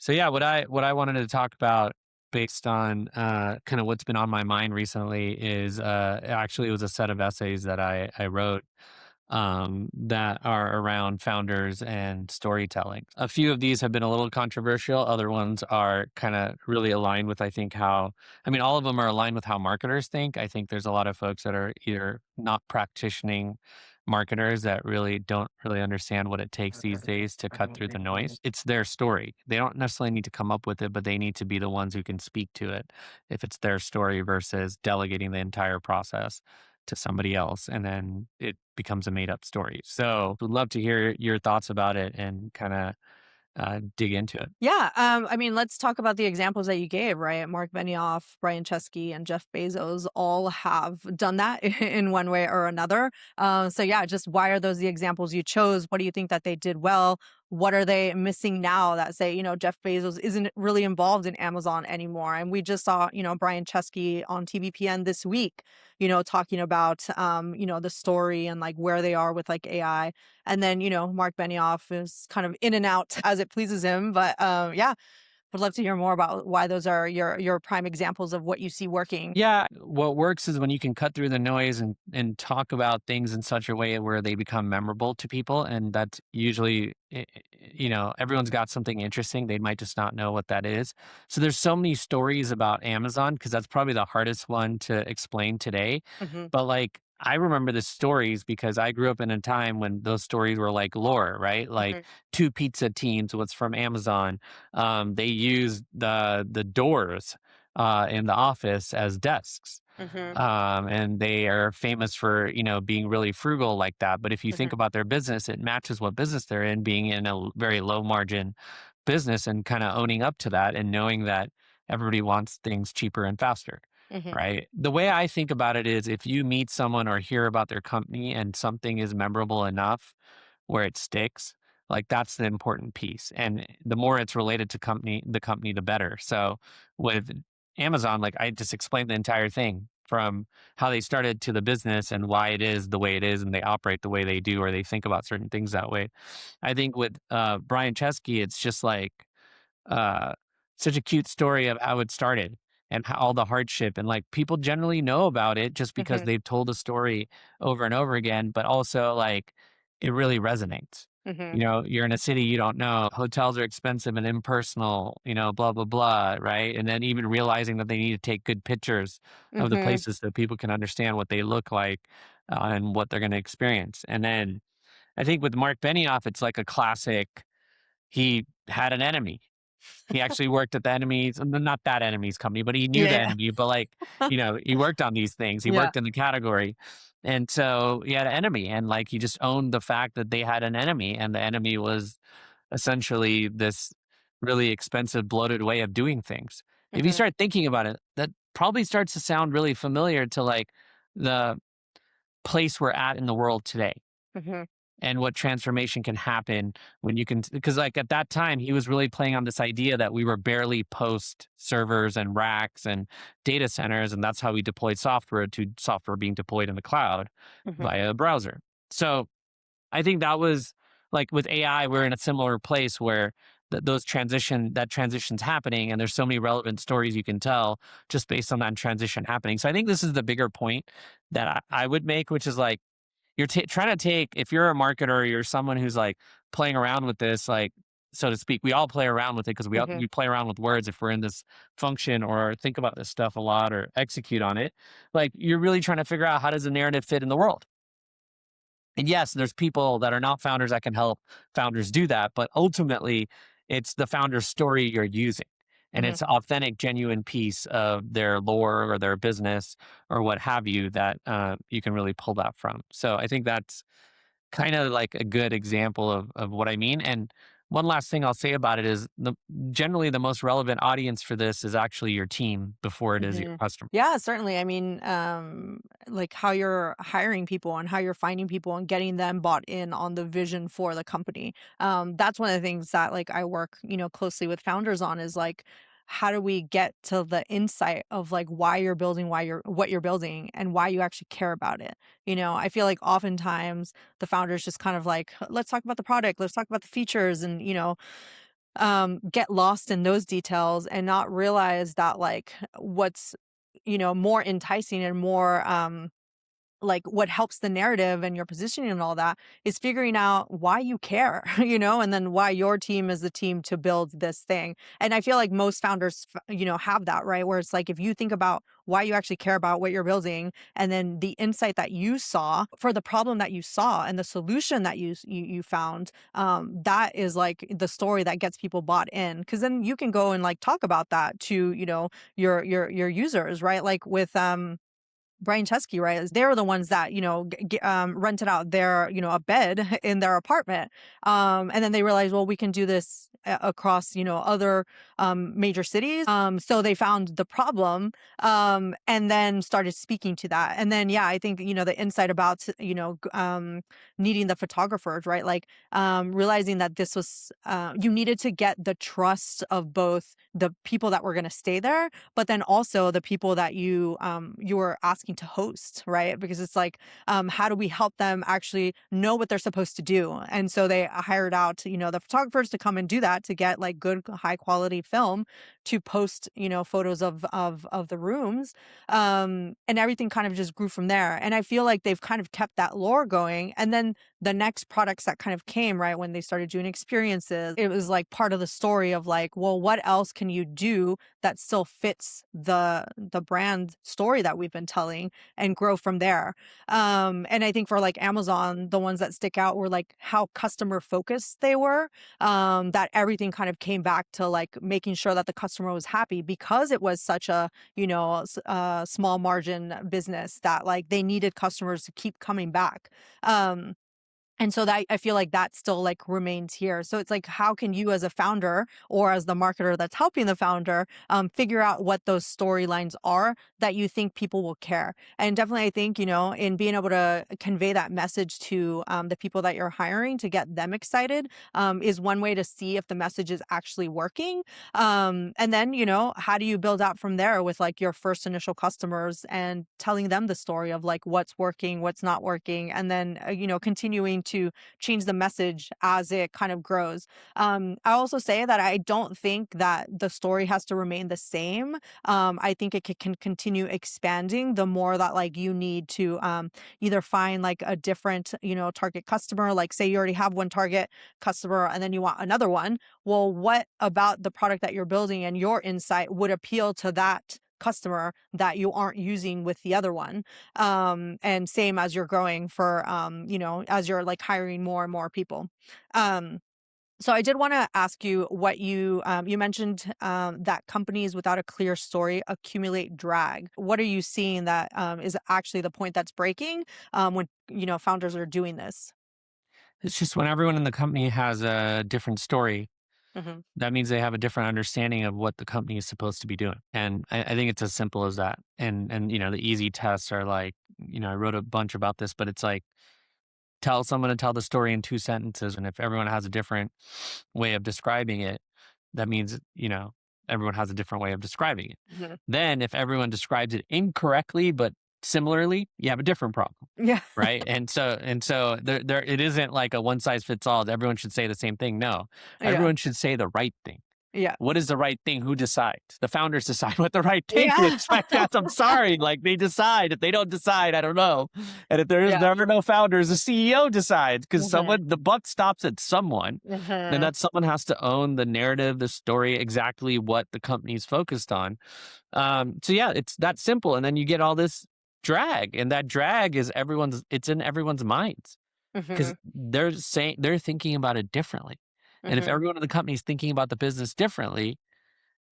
So yeah, what I wanted to talk about based on kind of what's been on my mind recently is actually it was a set of essays that I wrote that are around founders and storytelling. A few of these have been a little controversial. Other ones are kind of really aligned with, I think, how, I mean, all of them are aligned with how marketers think. I think there's a lot of folks that are either not practicing marketers that really don't really understand what it takes these days to cut through the noise. It's their story. They don't necessarily need to come up with it, but they need to be the ones who can speak to it if it's their story versus delegating the entire process to somebody else and then it becomes a made up story. So would love to hear your thoughts about it and kind of dig into it. Yeah, I mean, let's talk about the examples that you gave, right? Marc Benioff, Brian Chesky, and Jeff Bezos all have done that in one way or another. So yeah, just why are those the examples you chose? What do you think that they did well? What are they missing now that say, Jeff Bezos isn't really involved in Amazon anymore? And we just saw, Brian Chesky on TVPN this week, talking about, the story and like where they are with like AI. And then, Mark Benioff is kind of in and out as it pleases him. But yeah, would love to hear more about why those are your prime examples of what you see working. Yeah, what works is when you can cut through the noise and talk about things in such a way where they become memorable to people, and that's usually everyone's got something interesting. They might just not know what that is. So there's so many stories about Amazon because that's probably the hardest one to explain today. Hmm. But like I remember the stories because I grew up in a time when those stories were like lore, right? Like Hmm. two pizza teams was from Amazon. They used the doors in the office as desks. Hmm. And they are famous for, being really frugal like that. But if you think Hmm. about their business, it matches what business they're in, being in a very low margin business and kind of owning up to that and knowing that everybody wants things cheaper and faster. Hmm. Right. The way I think about it is if you meet someone or hear about their company and something is memorable enough where it sticks, like that's the important piece. And the more it's related to the company, the better. So with Amazon, like I just explained the entire thing from how they started to the business and why it is the way it is and they operate the way they do or they think about certain things that way. I think with Brian Chesky, it's just like uh, such a cute story of how it started and how all the hardship and like people generally know about it just because Hmm. they've told a story over and over again, but also like it really resonates. Hmm. You're in a city you don't know, hotels are expensive and impersonal, blah, blah, blah, right? And then even realizing that they need to take good pictures of the Hmm. places so people can understand what they look like and what they're going to experience. And then I think with Mark Benioff, it's like a classic. He had an enemy. He actually worked at the enemy's not that enemy's company, but he knew the Yeah. enemy, but, like, he worked on these things. He Yeah. worked in the category, and so he had an enemy, and, like, he just owned the fact that they had an enemy, and the enemy was essentially this really expensive, bloated way of doing things. If you Hmm. start thinking about it, that probably starts to sound really familiar to, like, the place we're at in the world today Hmm. and what transformation can happen when you can because like at that time he was really playing on this idea that we were barely post servers and racks and data centers and that's how we deployed software to software being deployed in the cloud Hmm. via a browser. So I think that was like with AI we're in a similar place where that transition's happening and there's so many relevant stories you can tell just based on that transition happening. So I think this is the bigger point that I would make, which is like you're trying to take if you're a marketer or you're someone who's like playing around with this, like so to speak, we all play around with it because Hmm. we play around with words if we're in this function or think about this stuff a lot or execute on it. Like you're really trying to figure out how does the narrative fit in the world. And yes, there's people that are not founders that can help founders do that, but ultimately, it's the founder's story you're using. And Hmm. it's an authentic, genuine piece of their lore or their business or what have you that you can really pull that from. So I think that's kind of like a good example of what I mean. And one last thing I'll say about it is generally the most relevant audience for this is actually your team before it is your Hmm. customer. Yeah, certainly. I mean, like how you're hiring people and how you're finding people and getting them bought in on the vision for the company. That's one of the things that like I work, closely with founders on is like, how do we get to the insight of like why you're building, why you're what you're building, and why you actually care about it. I feel like oftentimes the founders just kind of like, let's talk about the product, let's talk about the features, and get lost in those details and not realize that like what's more enticing and more like what helps the narrative and your positioning and all that is figuring out why you care, and then why your team is the team to build this thing. And I feel like most founders, have that, right? Where it's like if you think about why you actually care about what you're building, and then the insight that you saw for the problem that you saw and the solution that you found, that is like the story that gets people bought in. Because then you can go and like talk about that to your users, right? Like with Brian Chesky, right? Is they were the ones that rented out their a bed in their apartment, and then they realized, well, we can do this across other major cities. So they found the problem, and then started speaking to that. And then yeah, I think the insight about needing the photographers, right? Like realizing that this was you needed to get the trust of both the people that were going to stay there, but then also the people that you were asking to host, right? Because it's like, how do we help them actually know what they're supposed to do? And so they hired out, the photographers to come and do that, to get like good high quality film to post, photos of the rooms, and everything kind of just grew from there. And I feel like they've kind of kept that lore going. And then the next products that kind of came, right, when they started doing experiences, it was like part of the story of like, well, what else can you do that still fits the brand story that we've been telling, and grow from there. And I think for like Amazon, the ones that stick out were like how customer focused they were. That everything kind of came back to like making sure that the customer was happy, because it was such a small margin business, that like they needed customers to keep coming back. And so that I feel like that still like remains here. So it's like, how can you as a founder or as the marketer that's helping the founder figure out what those storylines are that you think people will care? And definitely, I think, in being able to convey that message to the people that you're hiring to get them excited is one way to see if the message is actually working. And then, how do you build out from there with like your first initial customers and telling them the story of like what's working, what's not working, and then, continuing to change the message as it kind of grows. I also say that I don't think that the story has to remain the same. I think it can continue expanding the more that like you need to either find like a different, target customer. Like say you already have one target customer and then you want another one. Well, what about the product that you're building and your insight would appeal to that customer that you aren't using with the other one? And same as you're growing for as you're like hiring more and more people. um so I did want to ask you what you mentioned, that companies without a clear story accumulate drag. What are you seeing that is actually the point that's breaking when founders are doing this? It's just when everyone in the company has a different story, Hmm. that means they have a different understanding of what the company is supposed to be doing. And I think it's as simple as that. And the easy tests are like, I wrote a bunch about this, but it's like tell someone to tell the story in 2 sentences. And if everyone has a different way of describing it, that means, everyone has a different way of describing it. Hmm. Then if everyone describes it incorrectly, but similarly, you have a different problem. Yeah. Right. And so there it isn't like a one size fits all. Everyone should say the same thing. No, Yeah. everyone should say the right thing. Yeah. What is the right thing? Who decides? The founders decide what the right thing Yeah. is. Like that's, I'm sorry. Like they decide. If they don't decide, I don't know. And if there is Yeah. never no founders, the CEO decides because Hmm. the buck stops at someone. And Hmm. that someone has to own the narrative, the story, exactly what the company's focused on. So yeah, it's that simple. And then you get all this drag, and that drag is it's in everyone's minds because Hmm. they're thinking about it differently. And if Hmm. everyone in the company is thinking about the business differently,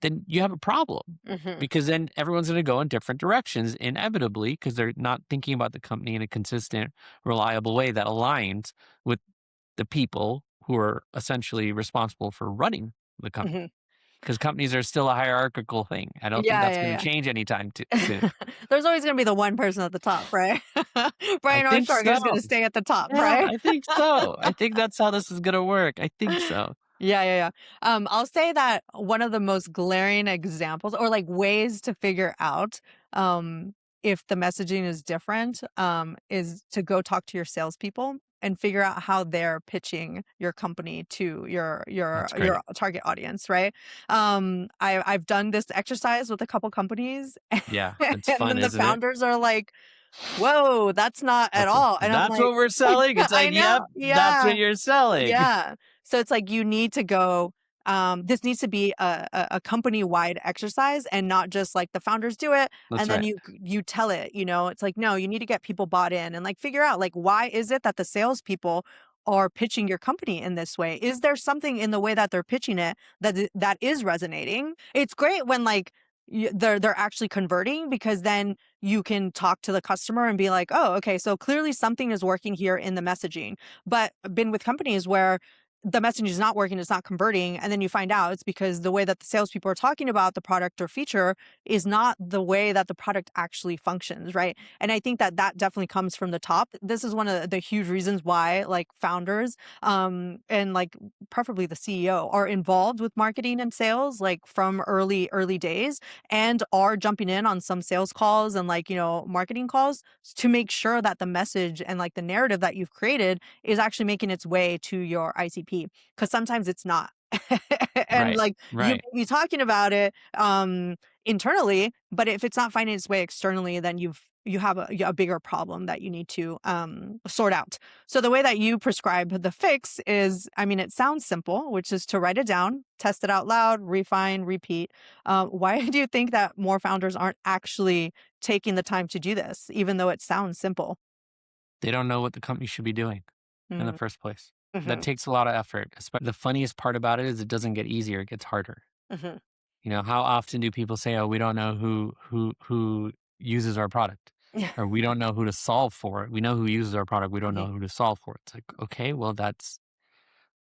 then you have a problem Hmm. because then everyone's going to go in different directions inevitably because they're not thinking about the company in a consistent, reliable way that aligns with the people who are essentially responsible for running the company. Hmm. Because companies are still a hierarchical thing. I don't think Yeah, that's yeah, going to yeah. change anytime soon. There's always gonna be the one person at the top, right? I Brian think Armstrong so. is gonna stay at the top, Yeah, right? I think so. I think that's how this is going to work. I think so. Yeah, yeah, yeah. I'll say that one of the most glaring examples or like ways to figure out, um, if the messaging is different, is to go talk to your salespeople and figure out how they're pitching your company to That's your great. target audience, right? I've done this exercise with a couple companies, Yeah, it's and fun, then the isn't it? founders are like, "Whoa, that's not at all," and I'm That's like, what we're selling? It's "I like, "Yep, know, that's what yeah." you're selling." Yeah. So it's like you need to go, this needs to be a company-wide exercise and not just like the founders do it That's and then right. you tell it, you know? It's like, no, you need to get people bought in and like figure out like why is it that the salespeople are pitching your company in this way? Is there something in the way that they're pitching it that is resonating? It's great when like they're actually converting because then you can talk to the customer and be like, oh, okay, so clearly something is working here in the messaging. But I've been with companies where the message is not working, it's not converting, and then you find out it's because the way that the salespeople are talking about the product or feature is not the way that the product actually functions, right? And I think that that definitely comes from the top. This is one of the huge reasons why like founders, and like preferably the CEO are involved with marketing and sales like from early days and are jumping in on some sales calls and like, you know, marketing calls to make sure that the message and like the narrative that you've created is actually making its way to your ICP because sometimes it's not. And Right, like you right. may be talking about it internally, but if it's not finding its way externally, then you have a bigger problem that you need to sort out. So the way that you prescribe the fix is, I mean, it sounds simple, which is to write it down, test it out loud, refine, repeat. Why do you think that more founders aren't actually taking the time to do this, even though it sounds simple? They don't know what the company should be doing in the Mm, first place. That mhm, takes a lot of effort. The funniest part about it is it doesn't get easier, it gets harder. mhm. You know, how often do people say, "Oh, we don't know who uses our product," Yeah. or "We don't know who to solve for it. We know who uses our product. We don't know Mhm, who to solve for it." It's like, okay, well, that's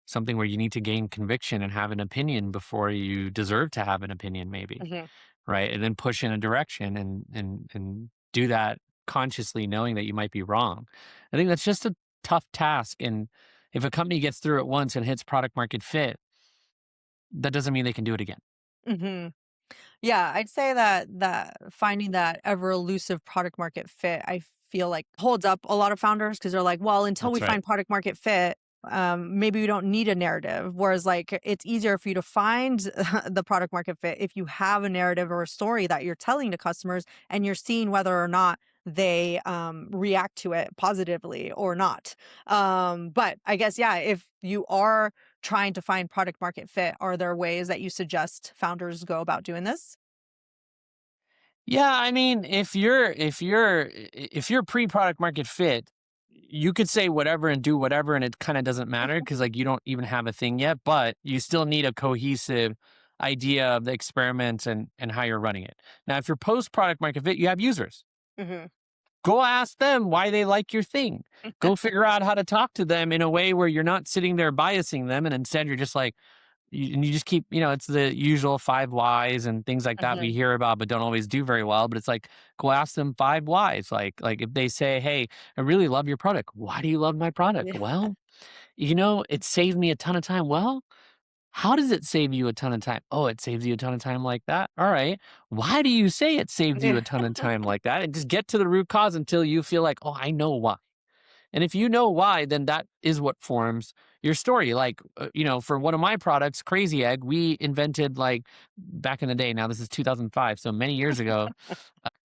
something where you need to gain conviction and have an opinion before you deserve to have an opinion, maybe, mhm, right? And then push in a direction and do that consciously, knowing that you might be wrong. I think that's just a tough task. And if a company gets through it once and hits product market fit, that doesn't mean they can do it again. mhm. Yeah, I'd say that finding that ever elusive product market fit, I feel like holds up a lot of founders because they're like, well, until we That's right. find product market fit, maybe we don't need a narrative. Whereas like it's easier for you to find the product market fit if you have a narrative or a story that you're telling to customers and you're seeing whether or not they react to it positively or not. But I guess yeah, if you are trying to find product market fit, are there ways that you suggest founders go about doing this? Yeah, I mean, if you're pre-product market fit, you could say whatever and do whatever, and it kind of doesn't matter because like you don't even have a thing yet, but you still need a cohesive idea of the experiment and how you're running it. Now, if you're post-product market fit, you have users. Mhm. Go ask them why they like your thing. Go figure out how to talk to them in a way where you're not sitting there biasing them, and instead you're just like, and you just keep, it's the usual five whys and things like that we Mhm. hear about, but don't always do very well. But it's like, go ask them five whys. Like if they say, "Hey, I really love your product. Why do you love my product?" Yeah. Well, it saved me a ton of time. Well, how does it save you a ton of time? Oh, it saves you a ton of time like that. All right. Why do you say it saves you Yeah. a ton of time like that? And just get to the root cause until you feel like, oh, I know why. And if you know why, then that is what forms your story. Like, for one of my products, Crazy Egg, we invented like back in the day. Now, this is 2005, so many years ago,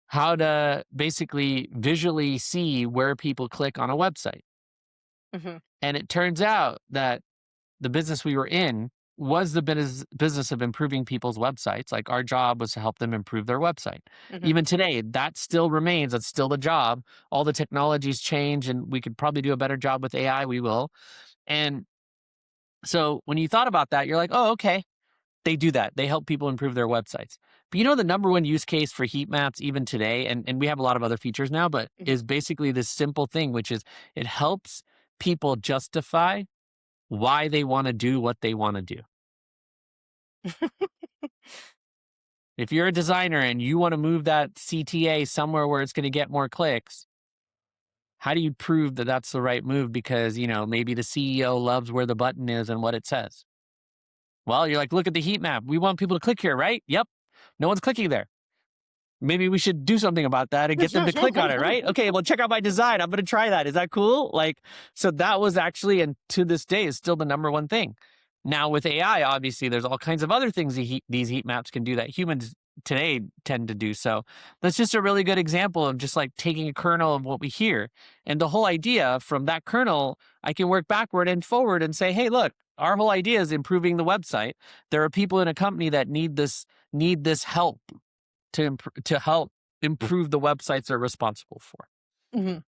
how to basically visually see where people click on a website. Mhm. And it turns out that the business we were in was the business of improving people's websites. Like our job was to help them improve their website. Mhm. Even today, that still remains. That's still the job. All the technologies change, and we could probably do a better job with AI. We will. And so when you thought about that, you're like, oh, okay, they do that. They help people improve their websites. But the number one use case for heat maps, even today, and we have a lot of other features now, but Mhm. is basically this simple thing, which is it helps people justify why they want to do what they want to do. If you're a designer and you want to move that CTA somewhere where it's going to get more clicks, how do you prove that that's the right move? Because, maybe the CEO loves where the button is and what it says. Well, you're like, look at the heat map. We want people to click here, right? Yep. No one's clicking there. maybe we should do something about that and get them to click on it, right? Okay, well, check out my design. I'm going to try that. Is that cool? Like, so that was actually, and to this day, is still the number one thing. Now, with AI, obviously, there's all kinds of other things these heat maps can do that humans today tend to do. So that's just a really good example of just like taking a kernel of what we hear. And the whole idea from that kernel, I can work backward and forward and say, hey, look, our whole idea is improving the website. There are people in a company that need this help to help improve the websites they're responsible for. Mhm.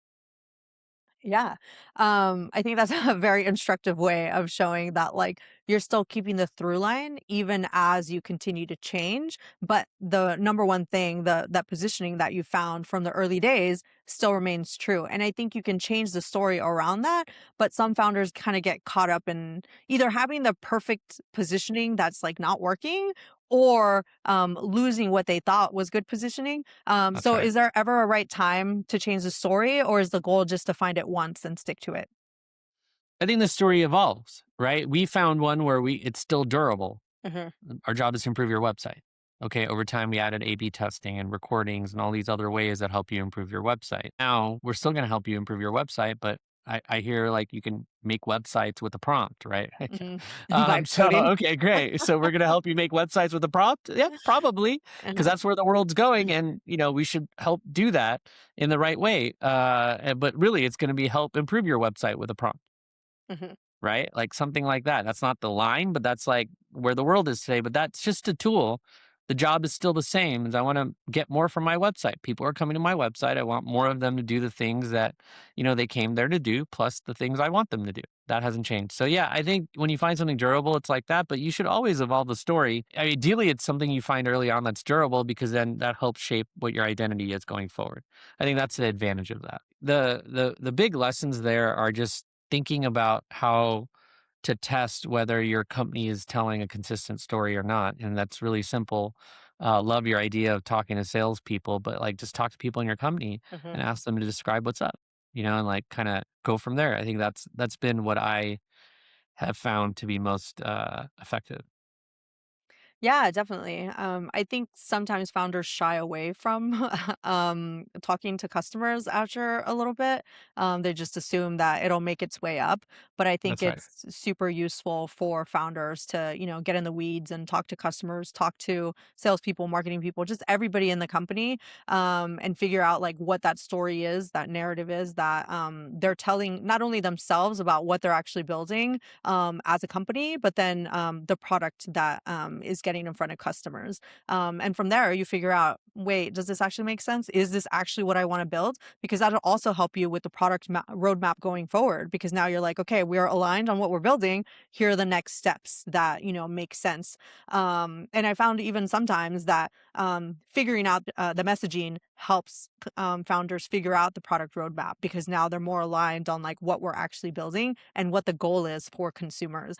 Yeah. I think that's a very instructive way of showing that like you're still keeping the through line even as you continue to change. But the number one thing, that positioning that you found from the early days still remains true. And I think you can change the story around that. But some founders kind of get caught up in either having the perfect positioning that's like not working or losing what they thought was good positioning. That's So right. is there ever a right time to change the story, or is the goal just to find it once and stick to it? I think the story evolves, right? We found one where it's still durable. Mhm, Our job is to improve your website. Okay, over time we added A/B testing and recordings and all these other ways that help you improve your website. Now we're still going to help you improve your website, but I hear like you can make websites with a prompt, right? mhm. Vibe So coding. okay, great. So we're going to help you make websites with a prompt. Yeah, probably, because Uh-huh, that's where the world's going, and we should help do that in the right way. But really, it's going to be help improve your website with a prompt, mhm, right? Like something like that. That's not the line, but that's like where the world is today. But that's just a tool. The job is still the same. Is I want to get more from my website. People are coming to my website. I want more of them to do the things that they came there to do, plus the things I want them to do. That hasn't changed. So yeah, I think when you find something durable, it's like that. But you should always evolve the story. I mean, ideally, it's something you find early on that's durable because then that helps shape what your identity is going forward. I think that's the advantage of that. The big lessons there are just thinking about how to test whether your company is telling a consistent story or not. And that's really simple. Love your idea of talking to salespeople, but like just talk to people in your company mhm. and ask them to describe what's up, and like kind of go from there. I think that's been what I have found to be most effective. Yeah, definitely. I think sometimes founders shy away from talking to customers after a little bit. They just assume that it'll make its way up. But I think That's right. it's super useful for founders to, get in the weeds and talk to customers, talk to salespeople, marketing people, just everybody in the company, and figure out like what that story is, that narrative is that they're telling not only themselves about what they're actually building, as a company, but then the product that is getting in front of customers. And from there, you figure out, wait, does this actually make sense? Is this actually what I want to build? Because that'll also help you with the roadmap going forward. Because now you're like, okay, we are aligned on what we're building. Here are the next steps that make sense. And I found even sometimes that figuring out the messaging helps founders figure out the product roadmap because now they're more aligned on like what we're actually building and what the goal is for consumers.